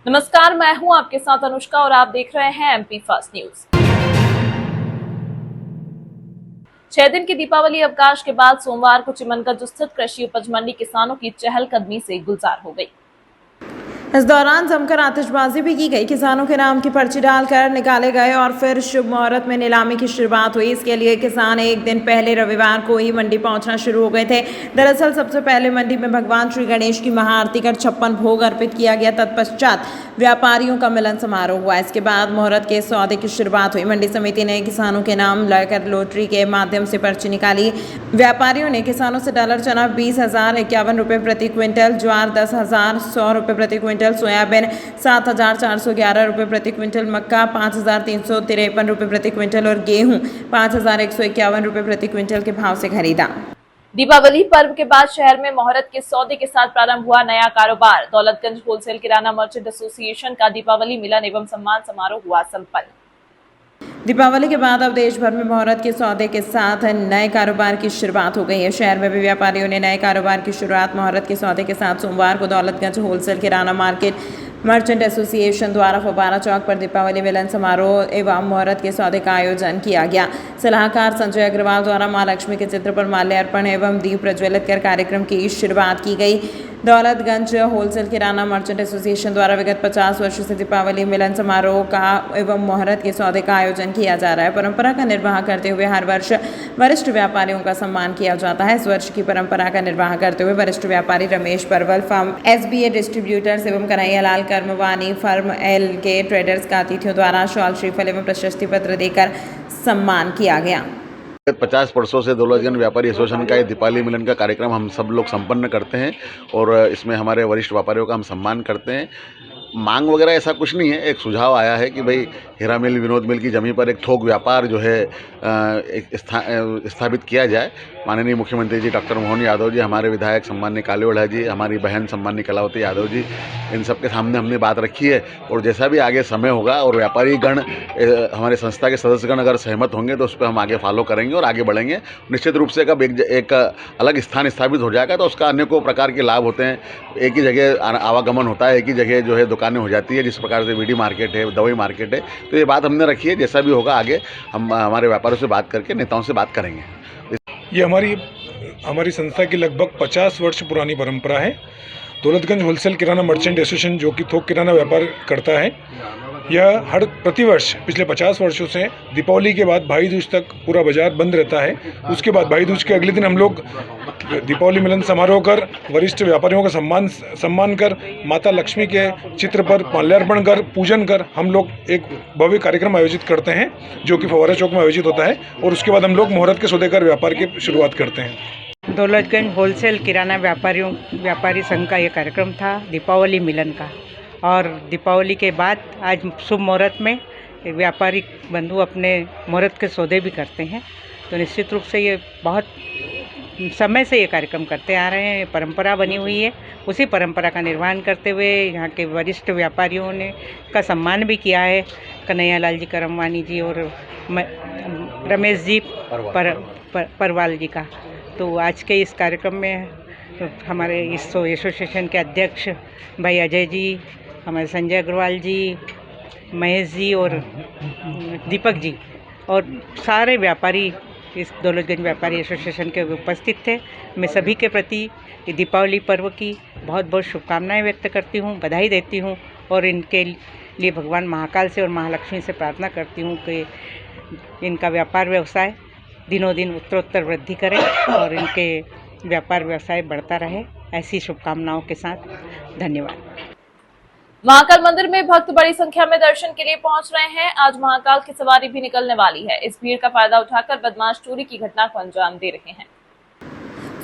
नमस्कार, मैं हूं आपके साथ अनुष्का और आप देख रहे हैं एमपी फास्ट न्यूज। 6 दिन के दीपावली अवकाश के बाद सोमवार को चिमनगंज स्थित कृषि उपज मंडी किसानों की चहलकदमी से गुलजार हो गई। इस दौरान जमकर आतिशबाजी भी की गई। किसानों के नाम की पर्ची डालकर निकाले गए और फिर शुभ मुहूर्त में नीलामी की शुरुआत हुई। इसके लिए किसान एक दिन पहले रविवार को ही मंडी पहुंचना शुरू हो गए थे। दरअसल सबसे पहले मंडी में भगवान श्री गणेश की महाआरती कर 56 भोग अर्पित किया गया। तत्पश्चात व्यापारियों का मिलन समारोह हुआ। इसके बाद मुहूर्त के सौदे की शुरुआत हुई। मंडी समिति ने किसानों के नाम लेकर लॉटरी के माध्यम से पर्ची निकाली। व्यापारियों ने किसानों से डॉलर चना 20,051 रुपये प्रति क्विंटल, ज्वार 10,100 रुपये प्रति क्विंटल, सोयाबीन 7,411 रुपये प्रति क्विंटल, मक्का 5,353 रुपये प्रति क्विंटल और गेहूं 5,151 रुपये प्रति क्विंटल के भाव से खरीदा। दीपावली पर्व के बाद शहर में मुहूर्त के सौदे के साथ प्रारंभ हुआ नया कारोबार। दौलतगंज होलसेल किराना मर्चेंट एसोसिएशन का दीपावली मिलन एवं सम्मान समारोह हुआ संपन्न। दीपावली के बाद अब देश भर में मुहूर्त के सौदे के साथ नए कारोबार की शुरुआत हो गई है। शहर में भी व्यापारियों ने नए कारोबार की शुरुआत मुहूर्त के सौदे के साथ सोमवार को दौलतगंज होलसेल किराना मार्केट मर्चेंट एसोसिएशन द्वारा फव्वारा चौक पर दीपावली मिलन समारोह एवं मुहूर्त के सौदे का आयोजन किया गया। सलाहकार संजय अग्रवाल द्वारा मां लक्ष्मी के चित्र पर माल्यार्पण एवं दीप प्रज्वलित कर कार्यक्रम की शुरुआत की गई। दौलतगंज होलसेल किराना मर्चेंट एसोसिएशन द्वारा विगत 50 वर्षों से दीपावली मिलन समारोह का एवं मुहूर्त के सौदे का आयोजन किया जा रहा है। परंपरा का निर्वाह करते हुए हर वर्ष वरिष्ठ व्यापारियों का सम्मान किया जाता है। इस वर्ष की परंपरा का निर्वाह करते हुए वरिष्ठ व्यापारी रमेश परवल फर्म SBA डिस्ट्रीब्यूटर्स एवं Kanhaiya Lal कर्मवानी firm LK traders का अतिथियों द्वारा शॉल श्रीफल एवं प्रशस्ति पत्र देकर सम्मान किया गया। 50 वर्षों से दौलतगंज व्यापारी एसोसिएशन का दीपावली मिलन का कार्यक्रम हम सब लोग संपन्न करते हैं और इसमें हमारे वरिष्ठ व्यापारियों का हम सम्मान करते हैं। मांग वगैरह ऐसा कुछ नहीं है, एक सुझाव आया है कि भाई हीरा मिल विनोद मिल की ज़मीन पर एक थोक व्यापार जो है एक स्थापित किया जाए। माननीय मुख्यमंत्री जी डॉक्टर मोहन यादव जी, हमारे विधायक सम्मान्य काले ओढ़ा जी, हमारी बहन सम्मान्य कलावती यादव जी, इन सब के सामने हमने बात रखी है और जैसा भी आगे समय होगा और व्यापारी गण हमारे संस्था के सदस्यगण अगर सहमत होंगे तो उस पर हम आगे फॉलो करेंगे और आगे बढ़ेंगे। निश्चित रूप से कब एक अलग स्थान स्थापित हो जाएगा तो उसका अनेकों प्रकार के लाभ होते हैं। एक ही जगह आवागमन होता है, एक ही जगह जो है दुकानें हो जाती है, जिस प्रकार से VD मार्केट है, दवाई मार्केट है। तो ये बात हमने रखी है, जैसा भी होगा आगे हम हमारे व्यापारियों से बात करके नेताओं से बात करेंगे। ये हमारी संस्था की लगभग 50 वर्ष पुरानी परंपरा है। दौलतगंज होलसेल किराना मर्चेंट एसोसिएशन जो कि थोक किराना व्यापार करता है, यह हर प्रतिवर्ष पिछले 50 वर्षों से दीपावली के बाद भाई दूज तक पूरा बाजार बंद रहता है। उसके बाद भाई दूज के अगले दिन हम लोग दीपावली मिलन समारोह कर वरिष्ठ व्यापारियों का सम्मान कर माता लक्ष्मी के चित्र पर माल्यार्पण कर पूजन कर हम लोग एक भव्य कार्यक्रम आयोजित करते हैं जो कि फव्वारा चौक में आयोजित होता है और उसके बाद हम लोग मुहूर्त के सौदे कर व्यापार की शुरुआत करते हैं। दौलतगंज होलसेल किराना व्यापारी संघ का ये कार्यक्रम था दीपावली मिलन का, और दीपावली के बाद आज शुभ मुहूर्त में व्यापारी बंधु अपने मुहूर्त के सौदे भी करते हैं। तो निश्चित रूप से ये बहुत समय से ये कार्यक्रम करते आ रहे हैं, परंपरा बनी हुई है। उसी परंपरा का निर्वहन करते हुए यहाँ के वरिष्ठ व्यापारियों ने का सम्मान भी किया है, कन्हैया लाल जी करमवानी जी और रमेश जी परवाल जी का। तो आज के इस कार्यक्रम में हमारे इस एसोसिएशन के अध्यक्ष भाई अजय जी, हमारे संजय अग्रवाल जी, महेश जी और दीपक जी और सारे व्यापारी इस दौलतगंज व्यापारी एसोसिएशन के उपस्थित थे। मैं सभी के प्रति दीपावली पर्व की बहुत बहुत शुभकामनाएं व्यक्त करती हूं, बधाई देती हूं और इनके लिए भगवान महाकाल से और महालक्ष्मी से प्रार्थना करती हूं कि इनका व्यापार व्यवसाय दिनों दिन उत्तरोत्तर वृद्धि करे और इनके व्यापार व्यवसाय बढ़ता रहे। ऐसी शुभकामनाओं के साथ धन्यवाद। महाकाल मंदिर में भक्त बड़ी संख्या में दर्शन के लिए पहुंच रहे हैं। आज महाकाल की सवारी भी निकलने वाली है। इस भीड़ का फायदा उठाकर बदमाश चोरी की घटना को अंजाम दे रहे हैं।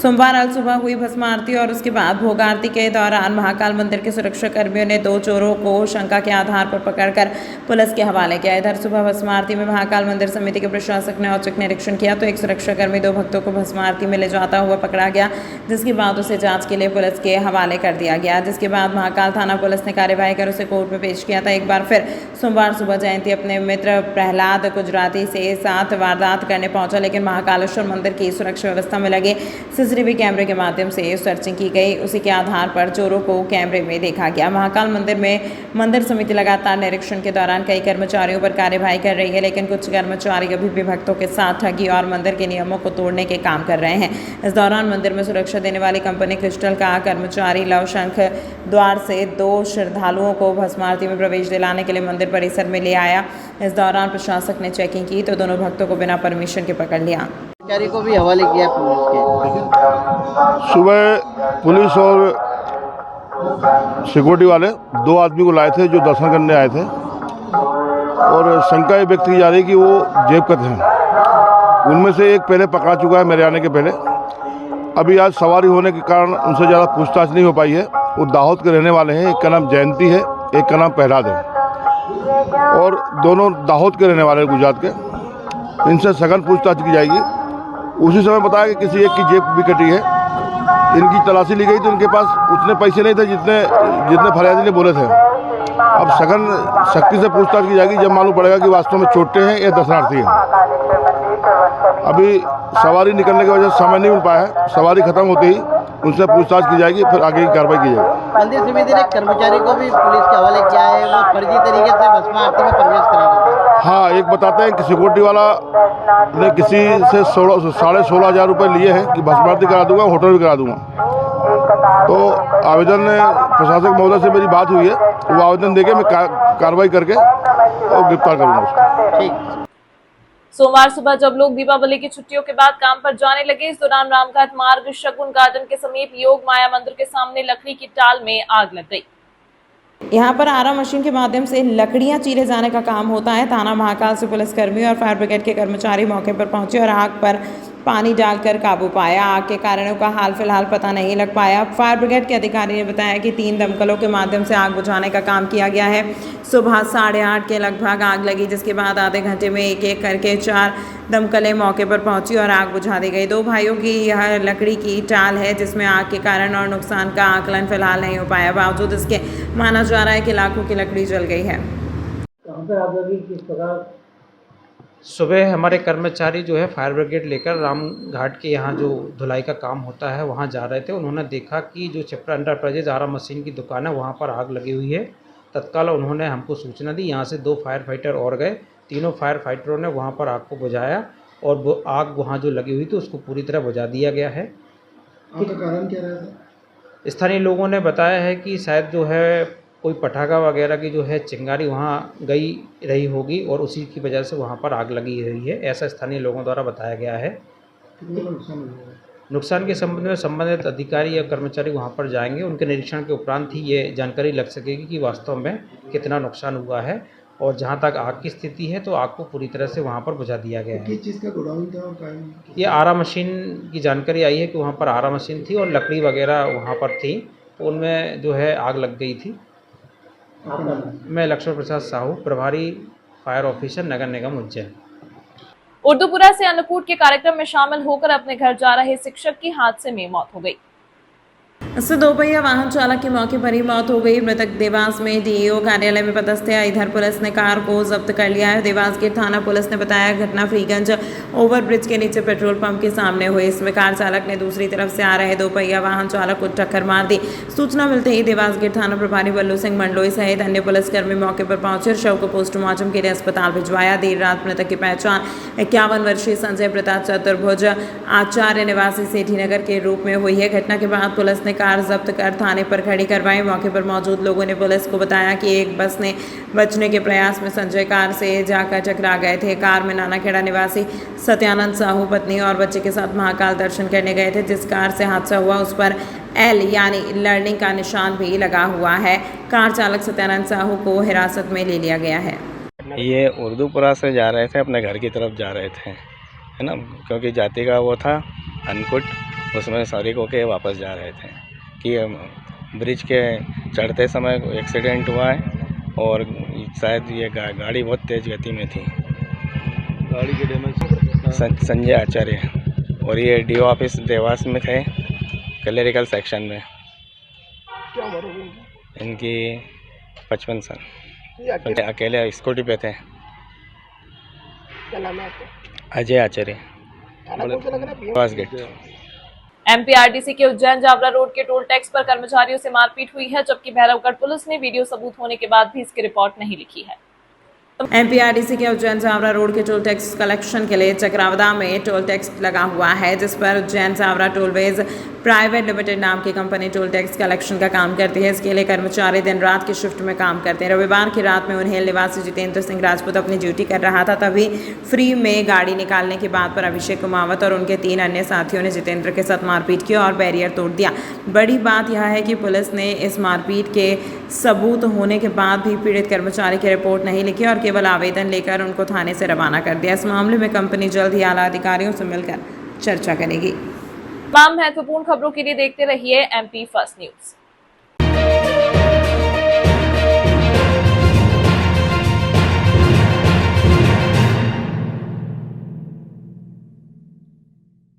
सोमवार आज सुबह हुई भस्म आरती और उसके बाद भोग आरती के दौरान महाकाल मंदिर के सुरक्षा कर्मियों ने 2 चोरों को शंका के आधार पर पकड़कर पुलिस के हवाले किया। इधर सुबह भस्म आरती में महाकाल मंदिर समिति के प्रशासक ने औचक निरीक्षण किया तो एक सुरक्षाकर्मी 2 भक्तों को भस्म आरती में ले जाता हुआ पकड़ा गया, जिसके बाद उसे जांच के लिए पुलिस के हवाले कर दिया गया। जिसके बाद महाकाल थाना पुलिस ने कार्यवाही कर उसे कोर्ट में पेश किया था। एक बार फिर सोमवार सुबह जयंती अपने मित्र प्रहलाद गुजराती से साथ वारदात करने पहुंचा, लेकिन महाकालेश्वर मंदिर की सुरक्षा व्यवस्था में लगे सीसीटीवी कैमरे के माध्यम से सर्चिंग की गई। उसी के आधार पर चोरों को कैमरे में देखा गया। महाकाल मंदिर में मंदिर समिति लगातार निरीक्षण के दौरान कई कर्मचारियों पर कार्यवाही कर रही है, लेकिन कुछ कर्मचारी अभी भी भक्तों के साथ ठगी और मंदिर के नियमों को तोड़ने के काम कर रहे हैं। इस दौरान मंदिर में सुरक्षा देने वाली कंपनी क्रिस्टल का कर्मचारी लव शंख द्वार से 2 श्रद्धालुओं को भस्म आरती में प्रवेश दिलाने के लिए मंदिर परिसर में ले आया। इस दौरान प्रशासक ने चेकिंग की तो दोनों भक्तों को बिना परमिशन के पकड़ लिया। कर्मचारी को भी हवाले किया पुलिस के। सुबह पुलिस और सिक्योरिटी वाले 2 आदमी को लाए थे जो दर्शन करने आए थे, और शंका ये व्यक्त की जा रही कि वो जेबकत हैं। उनमें से एक पहले पकड़ा चुका है मेरे आने के पहले। अभी आज सवारी होने के कारण उनसे ज़्यादा पूछताछ नहीं हो पाई है। वो दाहोद के रहने वाले हैं। एक का नाम जयंती है, एक का नाम प्रहलाद है, और दोनों दाहोद के रहने वाले हैं, गुजरात के। इनसे सघन पूछताछ की जाएगी। उसी समय बताया कि किसी एक की जेब भी कटी है। इनकी तलाशी ली गई तो इनके पास उतने पैसे नहीं थे जितने फरियादी ने बोले थे। अब सघन सख्ती से पूछताछ की जाएगी, जब मालूम पड़ेगा कि वास्तव में चोटे हैं या दर्शनार्थी हैं। अभी सवारी निकलने की वजह से समय नहीं मिल पाया है। सवारी खत्म होते ही उनसे पूछताछ की जाएगी, फिर आगे की कार्रवाई की जाएगी। मंदिर समिति ने कर्मचारी को भी पुलिस के हवाले किया है। वो फर्जी तरीके से भस्म आरती में प्रवेश करा रहा था। हाँ, एक बताते हैं कि सिक्योरिटी वाला ने किसी से 16,500 रुपये लिए हैं कि भस्म आरती करा दूंगा, होटल भी करा दूंगा। तो आवेदन प्रशासक महोदय से मेरी बात हुई है, वो आवेदन देके मैं कार्रवाई करके और गिरफ्तार करूँगा उसको। ठीक। सोमवार सुबह जब लोग दीपावली की छुट्टियों के बाद काम पर जाने लगे, इस दौरान रामघाट मार्ग शगुन गार्डन के समीप योग माया मंदिर के सामने लकड़ी की टाल में आग लग गई। यहाँ पर आरा मशीन के माध्यम से लकड़ियाँ चीरे जाने का काम होता है। थाना महाकाल से पुलिसकर्मी और फायर ब्रिगेड के कर्मचारी मौके पर पहुंचे और आग पर पानी डालकर काबू पाया। आग के कारणों का हाल फिलहाल पता नहीं लग पाया। फायर ब्रिगेड के अधिकारी ने बताया कि 3 दमकलों के माध्यम से आग बुझाने का काम किया गया है। सुबह 8:30 के लगभग आग लगी, जिसके बाद आधे घंटे में एक करके 4 दमकलें मौके पर पहुंची और आग बुझा दी गई। 2 भाइयों की यह लकड़ी की टाल है, जिसमें आग के कारण और नुकसान का आकलन फिलहाल नहीं हो पाया। बावजूद इसके माना जा रहा है कि लाखों की लकड़ी जल गई है। सुबह हमारे कर्मचारी जो है फायर ब्रिगेड लेकर रामघाट के यहाँ जो धुलाई का काम होता है वहाँ जा रहे थे। उन्होंने देखा कि जो चिप्रा एंटरप्राइजेज आरा मशीन की दुकान है वहाँ पर आग लगी हुई है। तत्काल उन्होंने हमको सूचना दी। यहाँ से 2 फायर फाइटर और गए। तीनों फायर फाइटरों ने वहाँ पर आग को बुझाया और वो आग वहाँ जो लगी हुई थी उसको पूरी तरह बुझा दिया गया है। आग का कारण क्या रहा था? स्थानीय लोगों ने बताया है कि शायद जो है कोई पटाखा वगैरह की जो है चिंगारी वहाँ गई रही होगी और उसी की वजह से वहाँ पर आग लगी रही है, ऐसा स्थानीय लोगों द्वारा बताया गया है। कितना नुकसान हुआ? नुकसान के संबंध में संबंधित अधिकारी या कर्मचारी वहाँ पर जाएंगे। उनके निरीक्षण के उपरांत ही ये जानकारी लग सकेगी कि वास्तव में कितना नुकसान हुआ है। और जहाँ तक आग की स्थिति है तो आग को पूरी तरह से वहाँ पर बुझा दिया गया है। किस चीज़ का गोडाउन था और क्या? ये आरा मशीन की जानकारी आई है कि वहाँ पर आरा मशीन थी और लकड़ी वगैरह वहाँ पर थी, तो उनमें जो है आग लग गई थी। मैं लक्ष्मण प्रसाद साहू, प्रभारी फायर ऑफिसर, नगर निगम उज्जैन। उर्दूपुरा से अन्नकूट के कार्यक्रम में शामिल होकर अपने घर जा रहे शिक्षक की हादसे में मौत हो गई। इससे 2 पहिया वाहन चालक की मौके पर ही मौत हो गई। मृतक देवास में डीईओ कार्यालय में पदस्थ है। इधर पुलिस ने कार को जब्त कर लिया है। देवासगीर थाना पुलिस ने बताया घटना फ्रीगंज ओवरब्रिज के नीचे पेट्रोल पंप के सामने हुई। इसमें कार चालक ने दूसरी तरफ से आ रहे 2 पहिया वाहन चालक को टक्कर मार दी। सूचना मिलते ही देवासगीर थाना प्रभारी बल्लू सिंह मंडलोई सहित अन्य पुलिसकर्मी मौके पर पहुंचे और शव को पोस्टमार्टम के लिए अस्पताल भिजवाया। देर रात मृतक की पहचान 51 वर्षीय संजय प्रताप चतुर्भुज आचार्य निवासी सेठीनगर के रूप में हुई है। घटना के बाद पुलिस ने कार जब्त कर थाने पर खड़ी करवाई। मौके पर मौजूद लोगों ने पुलिस को बताया कि एक बस ने बचने के प्रयास में संजय कार से जाकर टकरा गए थे। कार में नानाखेड़ा निवासी सत्यानंद साहू पत्नी और बच्चे के साथ महाकाल दर्शन करने गए थे। जिस कार से हादसा हुआ उस पर एल यानी लर्निंग का निशान भी लगा हुआ है। कार चालक सत्यानंद साहू को हिरासत में ले लिया गया है। ये उर्दूपुरा से जा रहे थे, अपने घर की तरफ जा रहे थे, है ना, क्योंकि जाति का वो था अन्नकूट, उसमें सवारी होके वापस जा रहे थे कि ब्रिज के चढ़ते समय एक्सीडेंट हुआ है और शायद ये गाड़ी बहुत तेज़ गति में थी। गाड़ी के डैमेज संजय आचार्य, और ये डीओ ऑफिस देवास में थे, क्लरिकल सेक्शन में। क्या उम्र हो गई इनकी 55 साल। अकेले स्कूटी पे थे। क्या नाम है आपका? अजय आचार्य, थाना कौन सा लग रहा है? देवास गेट। एमपीआरडीसी के उज्जैन जावरा रोड के टोल टैक्स पर कर्मचारियों से मारपीट हुई है, जबकि भैरवगढ़ पुलिस ने वीडियो सबूत होने के बाद भी इसकी रिपोर्ट नहीं लिखी है। एमपीआरडीसी के उज्जैन जावरा रोड के टोल टैक्स कलेक्शन के लिए चक्रावदा में टोल टैक्स लगा हुआ है, जिस पर Ujjain Jaora tollways private limited नाम की कंपनी टोल टैक्स कलेक्शन का काम करती है। इसके लिए कर्मचारी दिन रात की शिफ्ट में काम करते हैं। रविवार की रात में उन्हें निवासी जितेंद्र सिंह राजपूत अपनी ड्यूटी कर रहा था, तभी फ्री में गाड़ी निकालने की बात पर अभिषेक कुमावत और उनके 3 अन्य साथियों ने जितेंद्र के साथ मारपीट की और बैरियर तोड़ दिया। बड़ी बात यह है कि पुलिस ने इस मारपीट के सबूत होने के बाद भी पीड़ित कर्मचारी की रिपोर्ट नहीं लिखी और केवल आवेदन लेकर उनको थाने से रवाना कर दिया। इस मामले में कंपनी जल्द ही आला अधिकारियों से मिलकर चर्चा करेगी। तमाम महत्वपूर्ण खबरों के लिए देखते रहिए MP फर्स्ट न्यूज।